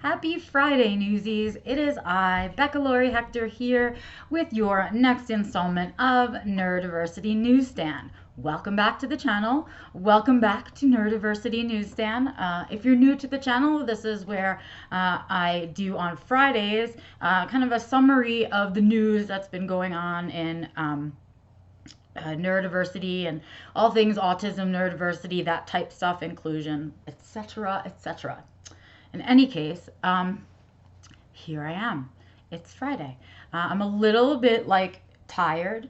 Happy Friday, newsies. It is I, Becca Hector, here with your next installment of Neurodiversity Newsstand. Welcome back to the channel. Welcome back to Neurodiversity Newsstand. If you're new to the channel, this is where I do on Fridays kind of a summary of the news that's been going on in neurodiversity and all things autism, neurodiversity, that type stuff, inclusion, etc., etc. In any case, here I am. It's Friday. I'm a little bit tired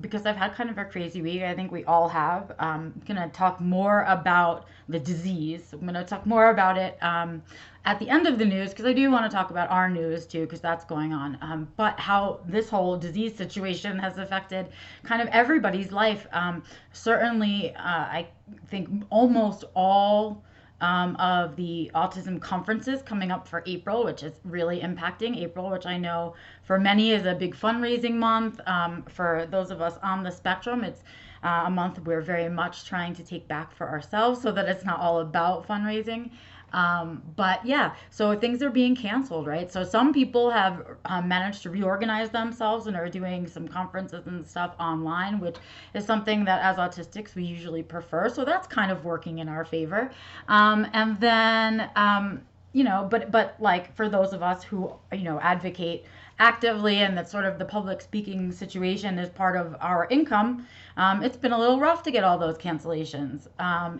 because I've had kind of a crazy week. I think we all have. I'm going to talk more about the disease. I'm going to talk more about it at the end of the news because I do want to talk about our news too because that's going on. But how this whole disease situation has affected kind of everybody's life. Certainly, I think almost all of the autism conferences coming up for April, which is really impacting April, which I know for many is a big fundraising month. For those of us on the spectrum, it's a month we're very much trying to take back for ourselves so that it's not all about fundraising. But yeah, so things are being canceled, right? So some people have managed to reorganize themselves and are doing some conferences and stuff online, which is something that as autistics we usually prefer. So that's kind of working in our favor. And then, but like for those of us who, advocate actively and that sort of the public speaking situation is part of our income, it's been a little rough to get all those cancellations.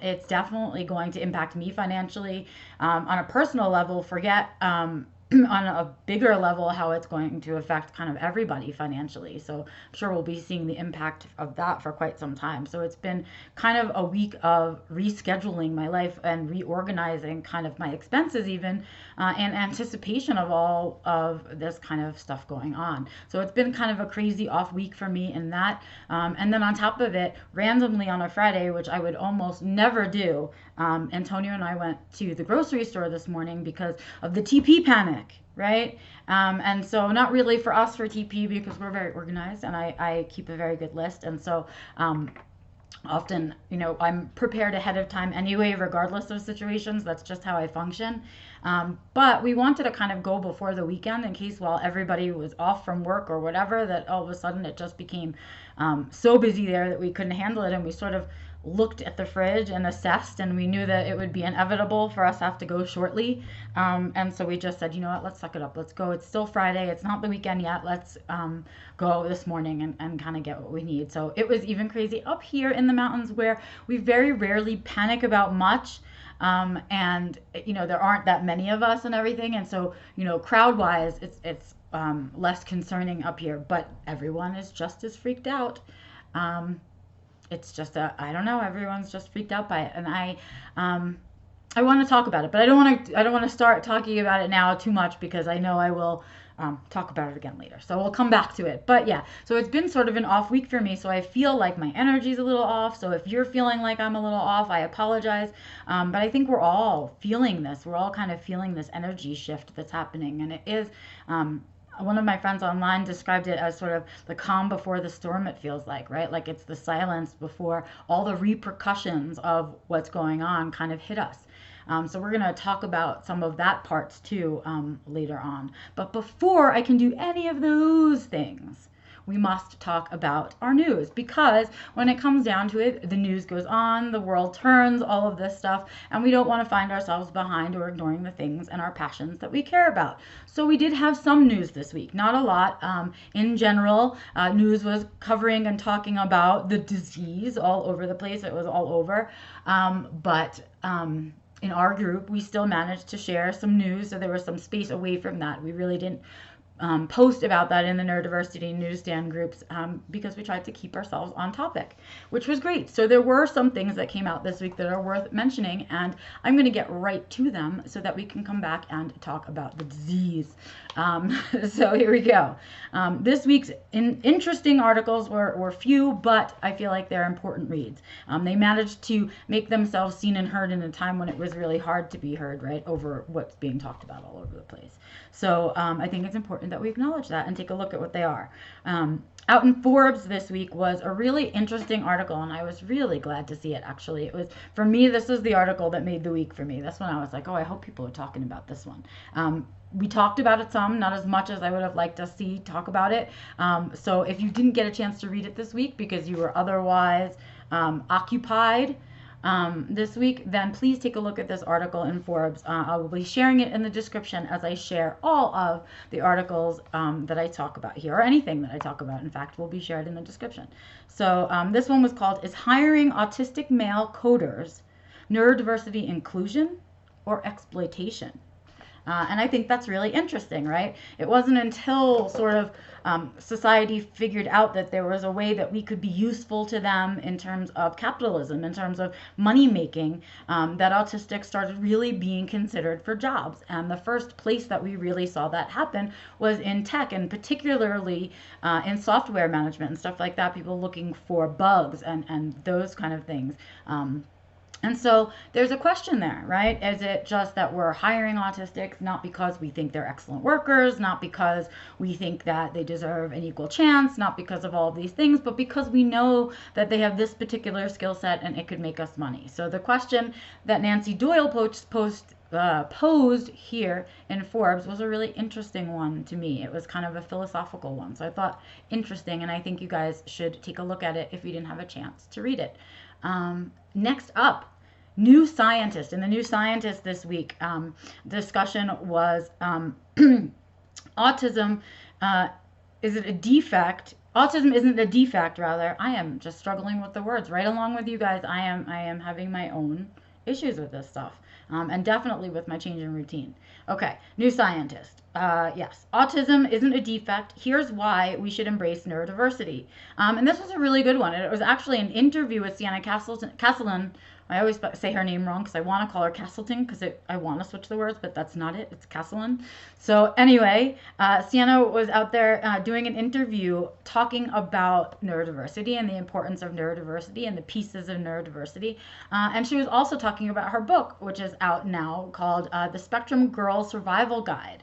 It's definitely going to impact me financially on a personal level, forget on a bigger level how it's going to affect kind of everybody financially. So I'm sure we'll be seeing the impact of that for quite some time. So it's been kind of a week of rescheduling my life and reorganizing kind of my expenses even in anticipation of all of this kind of stuff going on. So it's been kind of a crazy off week for me in that. And then on top of it, randomly on a Friday, which I would almost never do, Antonio and I went to the grocery store this morning because of the TP panic, right? And so not really for us for TP because we're very organized and I keep a very good list. And so often, I'm prepared ahead of time anyway, regardless of situations. That's just how I function. But we wanted to kind of go before the weekend in case while everybody was off from work or whatever, that all of a sudden it just became so busy there that we couldn't handle it. And we sort of looked at the fridge and assessed, and we knew that it would be inevitable for us to have to go shortly. And so we just said, you know what, let's suck it up. Let's go. It's still Friday. It's not the weekend yet. Let's go this morning and kind of get what we need. So it was even crazy up here in the mountains where we very rarely panic about much. And, there aren't that many of us and everything. And so, crowd wise, it's less concerning up here, but everyone is just as freaked out. It's just I don't know, everyone's just freaked out by it. And I want to talk about it, but I don't want to start talking about it now too much because I know I will talk about it again later. So we'll come back to it. But yeah, so it's been sort of an off week for me. So I feel like my energy's a little off. So if you're feeling like I'm a little off, I apologize. But I think we're all feeling this. We're all kind of feeling this energy shift that's happening. And it is, one of my friends online described it as sort of the calm before the storm, it feels like, right? Like it's the silence before all the repercussions of what's going on kind of hit us. So we're going to talk about some of that parts too later on. But before I can do any of those things, we must talk about our news, because when it comes down to it, the news goes on, the world turns, all of this stuff, and we don't want to find ourselves behind or ignoring the things and our passions that we care about. So we did have some news this week, not a lot. In general, news was covering and talking about the disease all over the place. It was all over. But in our group, we still managed to share some news, so there was some space away from that. We really didn't post about that in the Neurodiversity Newsstand groups because we tried to keep ourselves on topic, which was great. So there were some things that came out this week that are worth mentioning, and I'm going to get right to them so that we can come back and talk about the disease. So here we go. This week's interesting articles were few, but I feel like they're important reads. They managed to make themselves seen and heard in a time when it was really hard to be heard, right, over what's being talked about all over the place. So I think it's important important that we acknowledge that and take a look at what they are. Out in Forbes this week was a really interesting article, and I was really glad to see it, actually. It was, for me, this was the article that made the week for me. That's when I was like, oh, I hope people are talking about this one. We talked about it some, not as much as I would have liked to see talk about it. So if you didn't get a chance to read it this week because you were otherwise occupied this week, then please take a look at this article in Forbes. I will be sharing it in the description as I share all of the articles that I talk about here, or anything that I talk about, in fact, will be shared in the description. So this one was called, Is Hiring Autistic Male Coders Neurodiversity Inclusion or Exploitation? And I think that's really interesting, right? It wasn't until sort of society figured out that there was a way that we could be useful to them in terms of capitalism, in terms of money making, that autistics started really being considered for jobs. And the first place that we really saw that happen was in tech, and particularly in software management and stuff like that, people looking for bugs and those kind of things. And so there's a question there, right? Is it just that we're hiring autistics not because we think they're excellent workers, not because we think that they deserve an equal chance, not because of all of these things, but because we know that they have this particular skill set and it could make us money? So the question that Nancy Doyle posed here in Forbes was a really interesting one to me. It was kind of a philosophical one. So I thought interesting, and I think you guys should take a look at it if you didn't have a chance to read it. Next up, New Scientist. In the New Scientist this week, discussion was autism. Is it a defect? Autism isn't a defect, rather. I am just struggling with the words. Right along with you guys, I am having my own issues with this stuff. And definitely with my change in routine. Okay, New Scientist. Yes, autism isn't a defect. Here's why we should embrace neurodiversity. And this was a really good one. It was actually an interview with Siena Castlellon. I always say her name wrong because I want to call her Castleton because I want to switch the words, but that's not it. It's Castlellon. So anyway, Siena was out there doing an interview talking about neurodiversity and the importance of neurodiversity and the pieces of neurodiversity. And she was also talking about her book, which is out now, called The Spectrum Girl Survival Guide.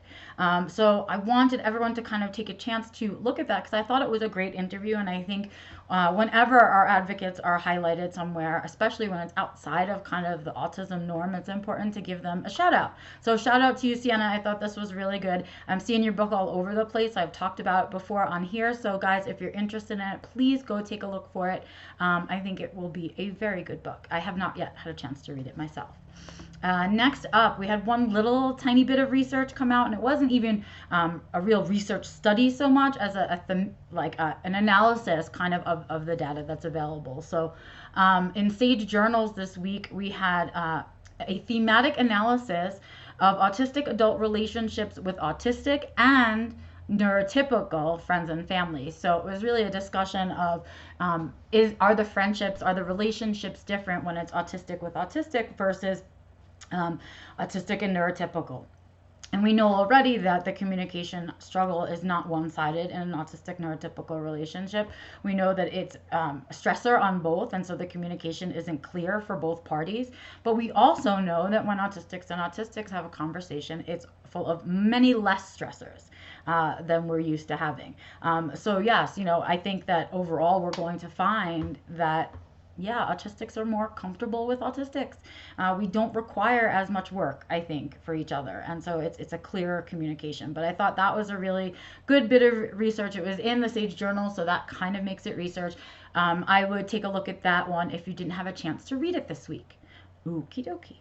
So I wanted everyone to kind of take a chance to look at that because I thought it was a great interview, and I think whenever our advocates are highlighted somewhere, especially when it's outside of kind of the autism norm, it's important to give them a shout out. So shout out to you, Siena. I thought this was really good. I'm seeing your book all over the place. I've talked about it before on here. So guys, if you're interested in it, please go take a look for it. I think it will be a very good book. I have not yet had a chance to read it myself. Next up, we had one little tiny bit of research come out, and it wasn't even a real research study so much as an analysis kind of the data that's available. So in Sage Journals this week, we had a thematic analysis of autistic adult relationships with autistic and neurotypical friends and family. So it was really a discussion of are the friendships, are the relationships different when it's autistic with autistic versus autistic and neurotypical. And we know already that the communication struggle is not one-sided in an autistic neurotypical relationship. We know that it's a stressor on both, and so the communication isn't clear for both parties. But we also know that when autistics and autistics have a conversation, it's full of many less stressors than we're used to having. So yes, I think that overall we're going to find that autistics are more comfortable with autistics. We don't require as much work, I think, for each other. And so it's a clearer communication. But I thought that was a really good bit of research. It was in the Sage Journal, so that kind of makes it research. I would take a look at that one if you didn't have a chance to read it this week. Okie dokie.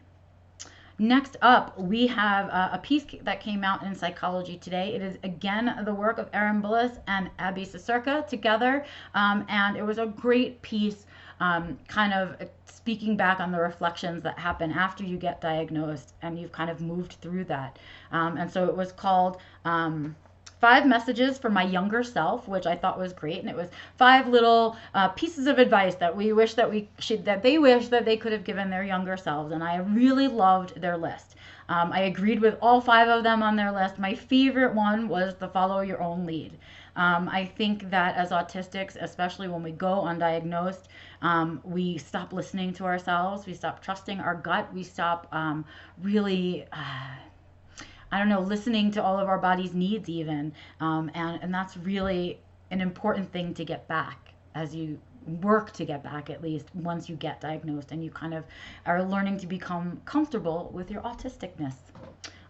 Next up, we have a piece that came out in Psychology Today. It is, again, the work of Erin Bullis and Abby Sasurka together. And it was a great piece kind of speaking back on the reflections that happen after you get diagnosed and you've kind of moved through that. And so it was called 5 Messages for My Younger Self, which I thought was great. And it was 5 little pieces of advice that we wish that they wish that they could have given their younger selves. And I really loved their list. I agreed with all 5 of them on their list. My favorite one was the follow your own lead. I think that as autistics, especially when we go undiagnosed, we stop listening to ourselves. We stop trusting our gut. We stop really I don't know, listening to all of our body's needs even. And that's really an important thing to get back as you work to get back, at least once you get diagnosed and you kind of are learning to become comfortable with your autisticness.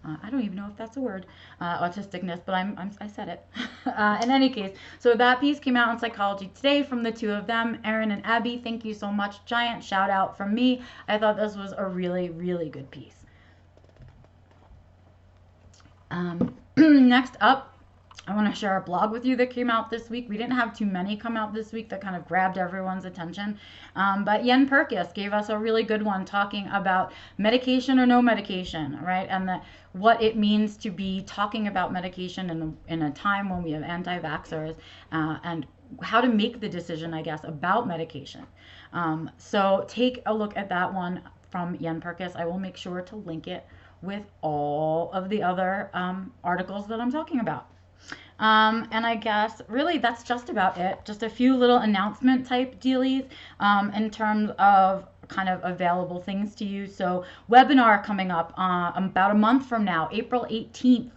I don't even know if that's a word, autisticness, but I said it. In any case, so that piece came out in Psychology Today from the two of them, Erin and Abby. Thank you so much. Giant shout out from me. I thought this was a really, really good piece. Next up, I want to share a blog with you that came out this week. We didn't have too many come out this week that kind of grabbed everyone's attention. But Yenn Purkis gave us a really good one talking about medication or no medication, right? And what it means to be talking about medication in a time when we have anti-vaxxers, and how to make the decision, I guess, about medication. So take a look at that one from Yenn Purkis. I will make sure to link it with all of the other articles that I'm talking about. And I guess really that's just about it. Just a few little announcement type dealies in terms of kind of available things to you. So webinar coming up about a month from now, April 18th.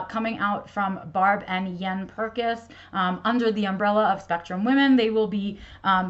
Coming out from Barb and Yenn Purkis under the umbrella of Spectrum Women. They will be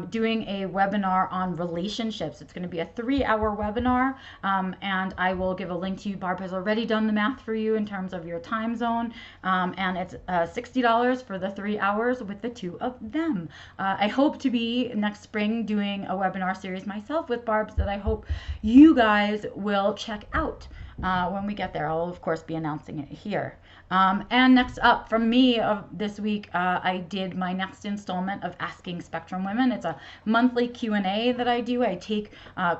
doing a webinar on relationships. It's going to be a 3-hour webinar, and I will give a link to you. Barb has already done the math for you in terms of your time zone, and it's $60 for the 3 hours with the two of them. I hope to be next spring doing a webinar series myself with Barb's that I hope you guys will check out. When we get there, I'll of course be announcing it here. And next up from me this week, I did my next installment of Asking Spectrum Women. It's a monthly Q&A that I do. I take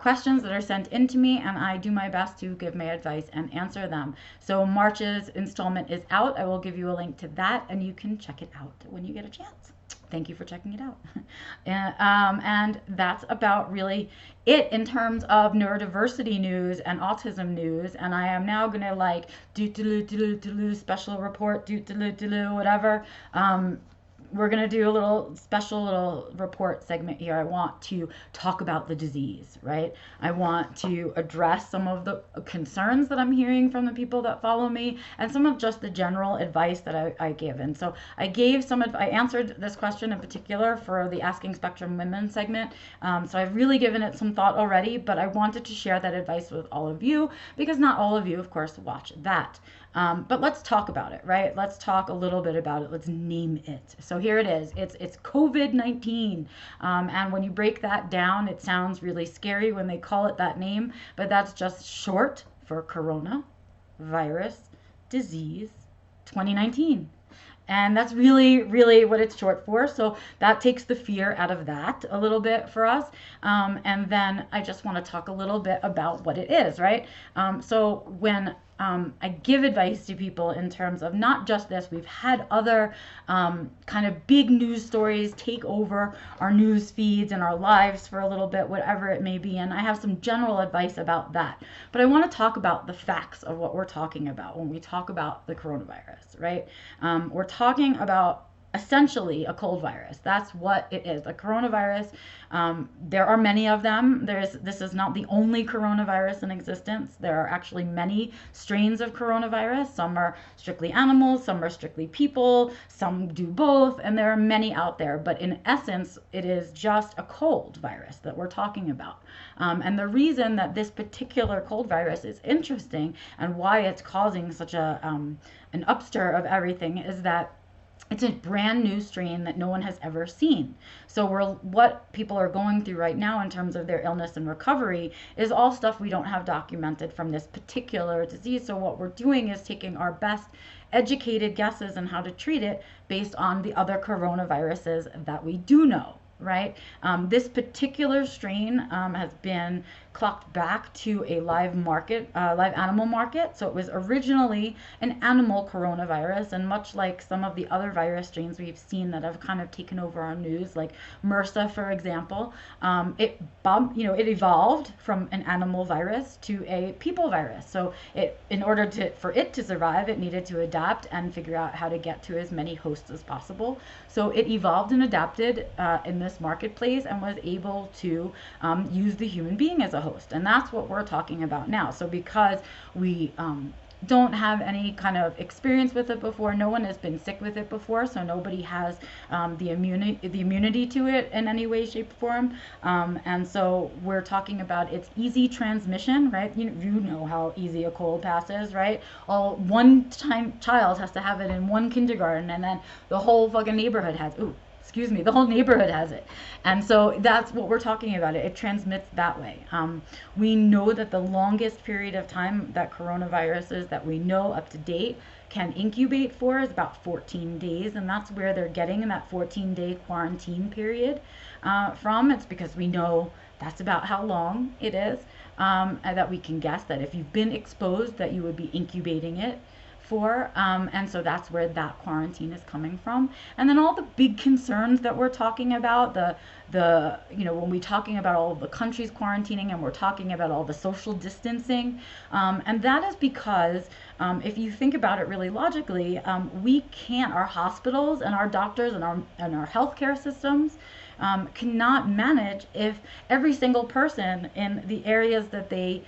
questions that are sent in to me, and I do my best to give my advice and answer them. So March's installment is out. I will give you a link to that, and you can check it out when you get a chance. Thank you for checking it out. And that's about really it in terms of neurodiversity news and autism news. And I am now going to like do special report, whatever. We're going to do a little special little report segment here. I want to talk about the disease, right? I want to address some of the concerns that I'm hearing from the people that follow me and some of just the general advice that I give. And so I gave I answered this question in particular for the Asking Spectrum Women segment. So I've really given it some thought already, but I wanted to share that advice with all of you because not all of you, of course, watch that. But let's talk about it, right? Let's talk a little bit about it. Let's name it. So here it is. It's COVID-19. And when you break that down, it sounds really scary when they call it that name, but that's just short for Coronavirus Disease 2019. And that's really, really what it's short for. So that takes the fear out of that a little bit for us. And then I just want to talk a little bit about what it is, right? So when I give advice to people in terms of not just this, we've had other kind of big news stories take over our news feeds and our lives for a little bit, whatever it may be. And I have some general advice about that. But I want to talk about the facts of what we're talking about when we talk about the coronavirus, right? We're talking about essentially a cold virus. That's what it is. A coronavirus. There are many of them. This is not the only coronavirus in existence. There are actually many strains of coronavirus. Some are strictly animals, some are strictly people, some do both, and there are many out there. But in essence, it is just a cold virus that we're talking about. And the reason that this particular cold virus is interesting and why it's causing such an upstir of everything is that it's a brand new strain that no one has ever seen. So what people are going through right now in terms of their illness and recovery is all stuff we don't have documented from this particular disease. So what we're doing is taking our best educated guesses on how to treat it based on the other coronaviruses that we do know, right? This particular strain has been clocked back to a live animal market. So it was originally an animal coronavirus, and much like some of the other virus strains we've seen that have kind of taken over our news, like MRSA, for example, it evolved from an animal virus to a people virus. So in order for it to survive, it needed to adapt and figure out how to get to as many hosts as possible. So it evolved and adapted in this marketplace and was able to use the human being as a host. And that's what we're talking about now. So because we don't have any kind of experience with it before. No one has been sick with it before, so nobody has the immunity to it in any way, shape, or form. And so we're talking about its easy transmission, right? You know how easy a cold pass is, right? All one time child has to have it in one kindergarten, and then the whole fucking neighborhood has. The whole neighborhood has it. And so that's what we're talking about. It transmits that way. We know that the longest period of time that coronaviruses that we know up to date can incubate for is about 14 days. And that's where they're getting in that 14-day quarantine period from. It's because we know that's about how long it is, and that we can guess that if you've been exposed that you would be incubating it for, and so that's where that quarantine is coming from. And then all the big concerns that we're talking about, when we're talking about all of the countries quarantining, and we're talking about all the social distancing, and that is because if you think about it really logically, we can't, our hospitals and our doctors and our healthcare systems cannot manage if every single person in the areas that they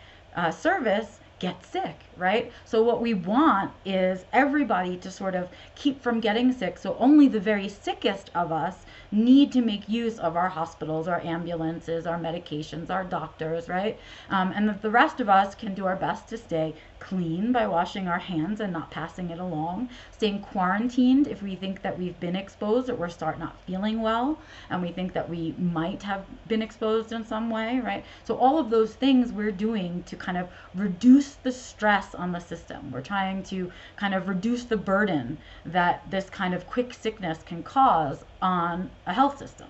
service get sick, right? So what we want is everybody to sort of keep from getting sick. So only the very sickest of us need to make use of our hospitals, our ambulances, our medications, our doctors, right? And that the rest of us can do our best to stay clean by washing our hands and not passing it along, staying quarantined if we think that we've been exposed or we're not feeling well and we think that we might have been exposed in some way, right? So all of those things we're doing to kind of reduce the stress on the system. We're trying to kind of reduce the burden that this kind of quick sickness can cause on a health system.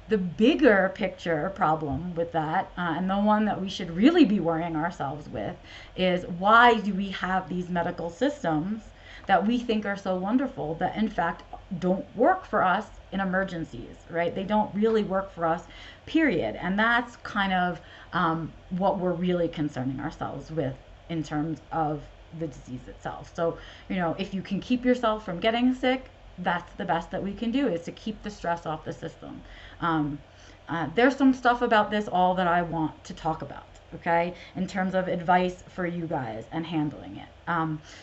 The bigger picture problem with that, and the one that we should really be worrying ourselves with, is why do we have these medical systems that we think are so wonderful that in fact don't work for us in emergencies, right? They don't really work for us, period. And that's kind of what we're really concerning ourselves with in terms of the disease itself. So, if you can keep yourself from getting sick, that's the best that we can do, is to keep the stress off the system. There's some stuff about this all that I want to talk about, okay, in terms of advice for you guys and handling it.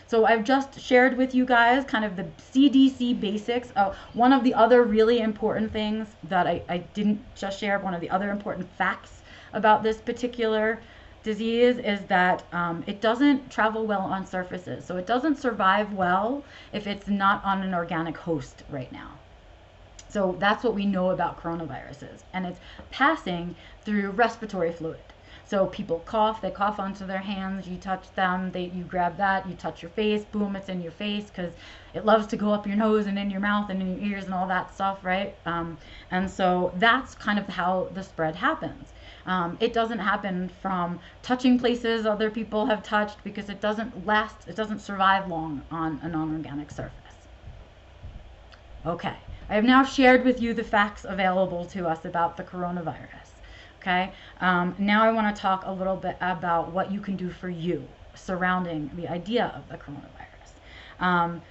So I've just shared with you guys kind of the CDC basics. One of the other really important things that I didn't just share, one of the other important facts about this particular disease is that it doesn't travel well on surfaces. So it doesn't survive well if it's not on an organic host right now. So that's what we know about coronaviruses. And it's passing through respiratory fluid. So people cough, they cough onto their hands, you touch them, you grab that, you touch your face, boom, it's in your face, because it loves to go up your nose and in your mouth and in your ears and all that stuff, right? And so that's kind of how the spread happens. It doesn't happen from touching places other people have touched, because it doesn't survive long on a non-organic surface. Okay, I have now shared with you the facts available to us about the coronavirus. Okay, now I want to talk a little bit about what you can do for you surrounding the idea of the coronavirus.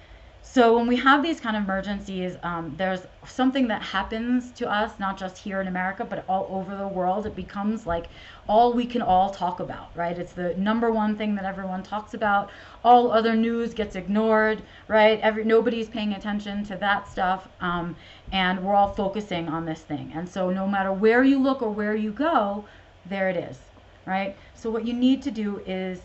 So when we have these kind of emergencies, there's something that happens to us, not just here in America, but all over the world. It becomes like all we can all talk about, right? It's the number one thing that everyone talks about. All other news gets ignored, right? Nobody's paying attention to that stuff, and we're all focusing on this thing. And so no matter where you look or where you go, there it is, right? So what you need to do is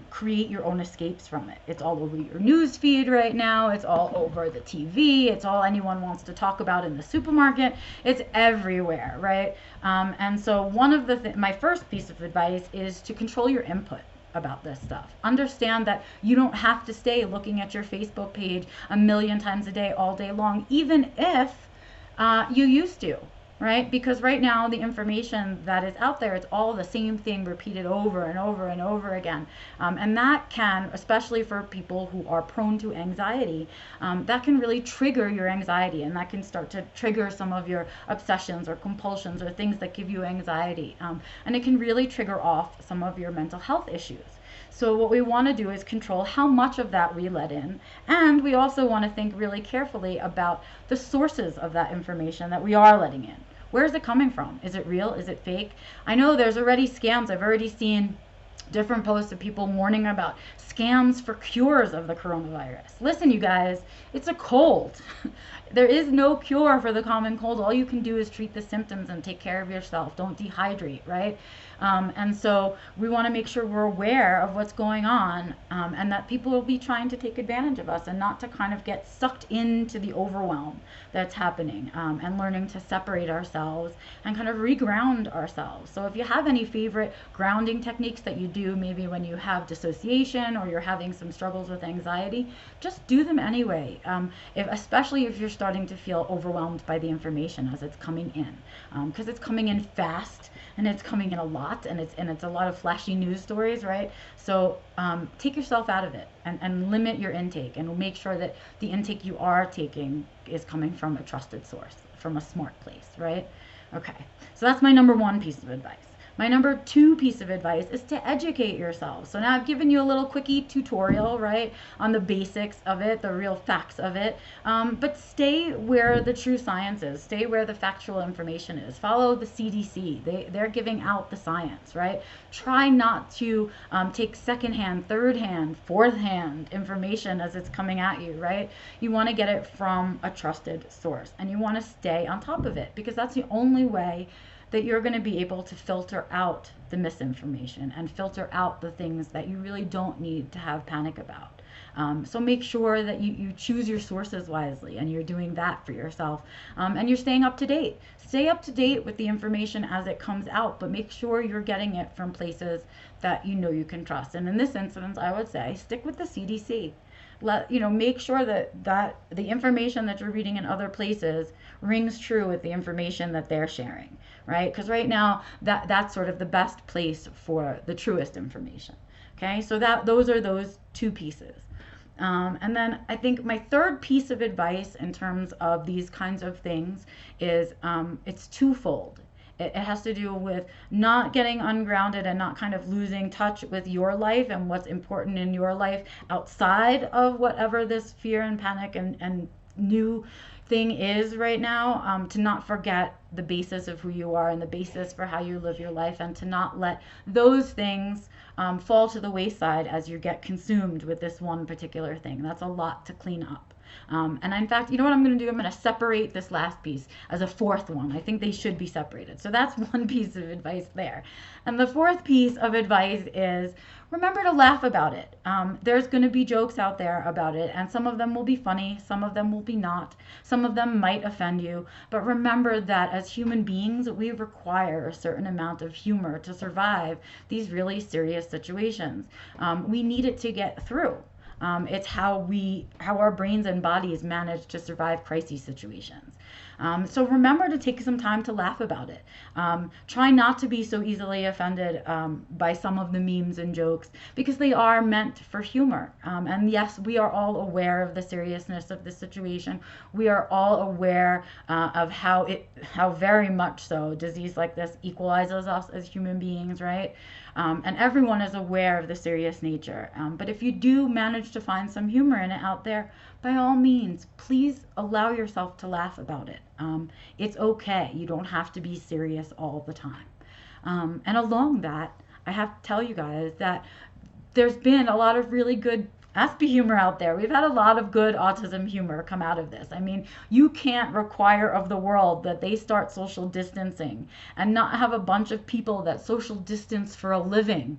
create your own escapes from it. It's all over your news feed right now. It's all over the TV. It's all anyone wants to talk about in the supermarket. It's everywhere, right? And so one of my first piece of advice is to control your input about this stuff. Understand that you don't have to stay looking at your Facebook page a million times a day, all day long, even if you used to. Right? Because right now the information that is out there, it's all the same thing repeated over and over and over again. And that can, especially for people who are prone to anxiety, that can really trigger your anxiety, and that can start to trigger some of your obsessions or compulsions or things that give you anxiety. And it can really trigger off some of your mental health issues. So what we want to do is control how much of that we let in, and we also want to think really carefully about the sources of that information that we are letting in. Where is it coming from? Is it real? Is it fake? I know there's already scams. I've already seen different posts of people warning about scams for cures of the coronavirus. Listen, you guys, it's a cold. There is no cure for the common cold. All you can do is treat the symptoms and take care of yourself. Don't dehydrate, right? And so we want to make sure we're aware of what's going on, and that people will be trying to take advantage of us, and not to kind of get sucked into the overwhelm that's happening, and learning to separate ourselves and kind of reground ourselves. So if you have any favorite grounding techniques that you do, maybe when you have dissociation or you're having some struggles with anxiety, just do them anyway, especially if you're starting to feel overwhelmed by the information as it's coming in, because it's coming in fast and it's coming in a lot, and it's a lot of flashy news stories, right? So take yourself out of it, and limit your intake, and make sure that the intake you are taking is coming from a trusted source, from a smart place, right? Okay, so that's my number one piece of advice. My number two piece of advice is to educate yourself. So now I've given you a little quickie tutorial, right, on the basics of it, the real facts of it. But stay where the true science is. Stay where the factual information is. Follow the CDC. They're giving out the science, right? Try not to take secondhand, third-hand, fourth-hand information as it's coming at you, right? You want to get it from a trusted source, and you want to stay on top of it, because that's the only way that you're going to be able to filter out the misinformation and filter out the things that you really don't need to have panic about. So make sure that you choose your sources wisely, and you're doing that for yourself, and you're staying up to date. Stay up to date with the information as it comes out, but make sure you're getting it from places that you know you can trust. And in this instance, I would say stick with the CDC. Make sure that the information that you're reading in other places rings true with the information that they're sharing, right? Because right now that's sort of the best place for the truest information. Okay, so those are those two pieces. And then I think my third piece of advice in terms of these kinds of things is it's twofold. It has to do with not getting ungrounded and not kind of losing touch with your life and what's important in your life outside of whatever this fear and panic and new thing is right now, to not forget the basis of who you are and the basis for how you live your life, and to not let those things fall to the wayside as you get consumed with this one particular thing. That's a lot to clean up. And in fact, you know what I'm going to do? I'm going to separate this last piece as a fourth one. I think they should be separated. So that's one piece of advice there. And the fourth piece of advice is remember to laugh about it. There's going to be jokes out there about it, and some of them will be funny, some of them will be not, some of them might offend you. But remember that as human beings, we require a certain amount of humor to survive these really serious situations. We need it to get through. It's how our brains and bodies manage to survive crisis situations. So remember to take some time to laugh about it. Try not to be so easily offended by some of the memes and jokes, because they are meant for humor. And yes, we are all aware of the seriousness of the situation. We are all aware of how very much so disease like this equalizes us as human beings, right? And everyone is aware of the serious nature. But if you do manage to find some humor in it out there, by all means, please allow yourself to laugh about it. It's okay. You don't have to be serious all the time. And along that, I have to tell you guys that there's been a lot of really good Aspie humor out there. We've had a lot of good autism humor come out of this. I mean, you can't require of the world that they start social distancing and not have a bunch of people that social distance for a living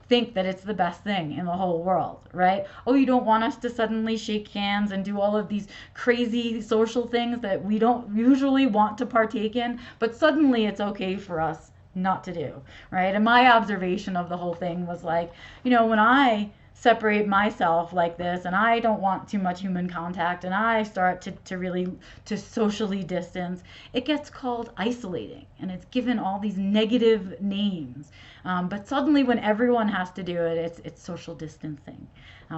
think that it's the best thing in the whole world, right? Oh, you don't want us to suddenly shake hands and do all of these crazy social things that we don't usually want to partake in, but suddenly it's okay for us not to do, right? And my observation of the whole thing was like, when I separate myself like this and I don't want too much human contact and I start to really socially distance, it gets called isolating and it's given all these negative names. But suddenly when everyone has to do it, it's social distancing.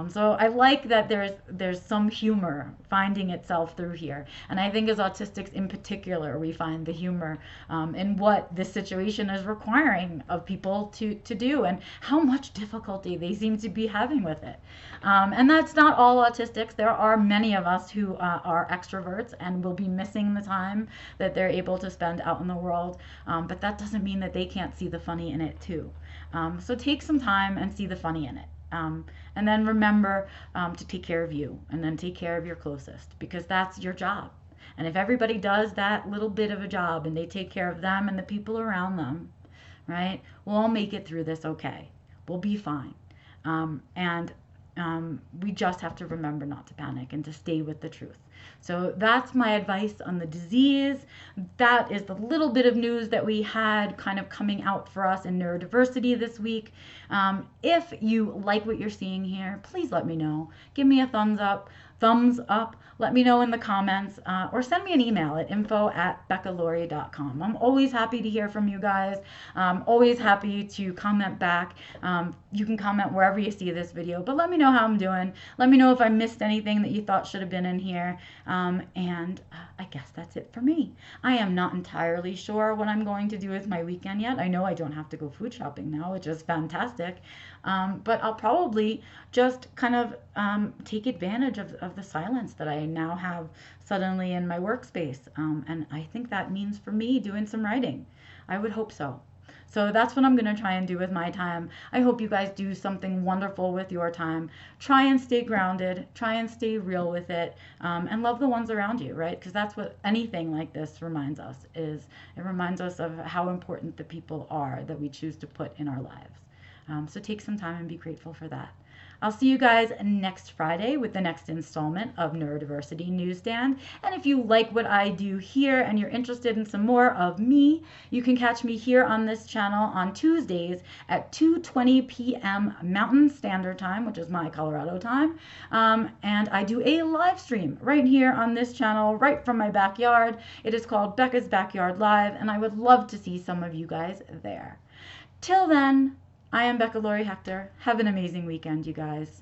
So I like that there's some humor finding itself through here. And I think as autistics in particular, we find the humor in what this situation is requiring of people to do and how much difficulty they seem to be having with it. And that's not all autistics. There are many of us who are extroverts and will be missing the time that they're able to spend out in the world. But that doesn't mean that they can't see the funny in it too. So take some time and see the funny in it. And then remember to take care of you, and then take care of your closest, because that's your job. And if everybody does that little bit of a job and they take care of them and the people around them, right, we'll all make it through this okay. We'll be fine. And we just have to remember not to panic and to stay with the truth. So that's my advice on the disease. That is the little bit of news that we had kind of coming out for us in neurodiversity this week. If you like what you're seeing here, please let me know. Give me a thumbs up. Let me know in the comments, or send me an email at info@beccalaurie.com. I'm always happy to hear from you guys. Always happy to comment back. You can comment wherever you see this video, but let me know how I'm doing. Let me know if I missed anything that you thought should have been in here. And I guess that's it for me. I am not entirely sure what I'm going to do with my weekend yet. I know I don't have to go food shopping now, which is fantastic. But I'll probably just kind of take advantage of the silence that I now have suddenly in my workspace. And I think that means for me doing some writing. I would hope so. So that's what I'm going to try and do with my time. I hope you guys do something wonderful with your time. Try and stay grounded. Try and stay real with it. And love the ones around you, right? Because that's what anything like this reminds us, is it reminds us of how important the people are that we choose to put in our lives. So take some time and be grateful for that. I'll see you guys next Friday with the next installment of Neurodiversity Newsstand. And if you like what I do here and you're interested in some more of me, you can catch me here on this channel on Tuesdays at 2:20 p.m. Mountain Standard Time, which is my Colorado time. And I do a live stream right here on this channel, right from my backyard. It is called Becca's Backyard Live, and I would love to see some of you guys there. Till then, I am Becca Laurie Hector. Have an amazing weekend, you guys.